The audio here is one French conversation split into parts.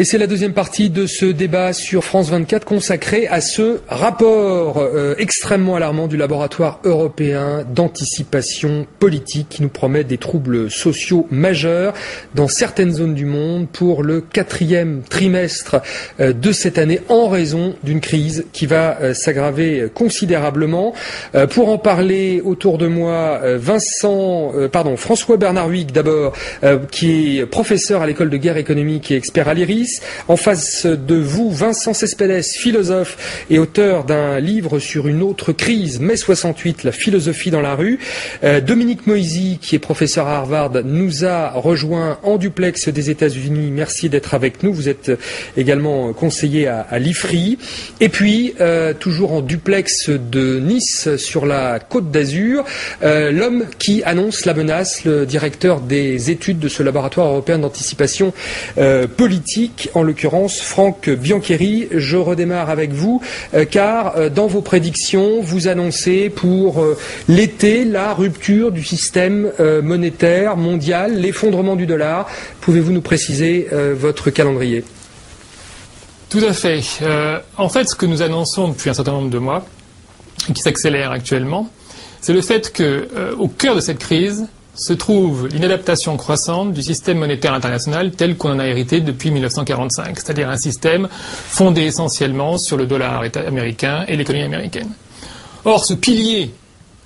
Et c'est la deuxième partie de ce débat sur France 24 consacré à ce rapport extrêmement alarmant du laboratoire européen d'anticipation politique qui nous promet des troubles sociaux majeurs dans certaines zones du monde pour le 4e trimestre de cette année en raison d'une crise qui va s'aggraver considérablement. Pour en parler autour de moi, François Bernard Huyck d'abord, qui est professeur à l'école de guerre économique et expert à l'IRIS. En face de vous, Vincent Cespedes, philosophe et auteur d'un livre sur une autre crise, mai 68, la philosophie dans la rue. Dominique Moisy, qui est professeur à Harvard, nous a rejoint en duplex des États-Unis. Merci d'être avec nous. Vous êtes également conseiller à l'IFRI. Et puis, toujours en duplex de Nice, sur la Côte d'Azur, l'homme qui annonce la menace, le directeur des études de ce laboratoire européen d'anticipation politique, en l'occurrence Franck Biancheri. Je redémarre avec vous, car dans vos prédictions, vous annoncez pour l'été la rupture du système monétaire mondial, l'effondrement du dollar. Pouvez-vous nous préciser votre calendrier ? Tout à fait. En fait, ce que nous annonçons depuis un certain nombre de mois, et qui s'accélère actuellement, c'est le fait qu'au cœur de cette crise se trouve l'inadaptation croissante du système monétaire international tel qu'on en a hérité depuis 1945, c'est-à-dire un système fondé essentiellement sur le dollar américain et l'économie américaine. Or, ce pilier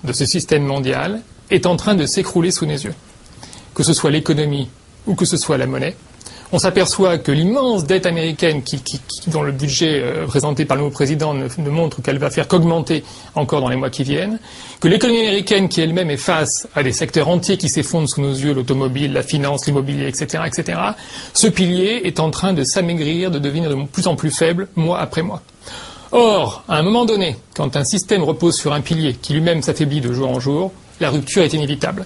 de ce système mondial est en train de s'écrouler sous nos yeux. Que ce soit l'économie ou que ce soit la monnaie, on s'aperçoit que l'immense dette américaine dont le budget présenté par le nouveau président ne montre qu'elle va faire qu'augmenter encore dans les mois qui viennent, que l'économie américaine qui elle-même est face à des secteurs entiers qui s'effondrent sous nos yeux, l'automobile, la finance, l'immobilier, etc., ce pilier est en train de s'amaigrir, de devenir de plus en plus faible, mois après mois. Or, à un moment donné, quand un système repose sur un pilier qui lui-même s'affaiblit de jour en jour, la rupture est inévitable.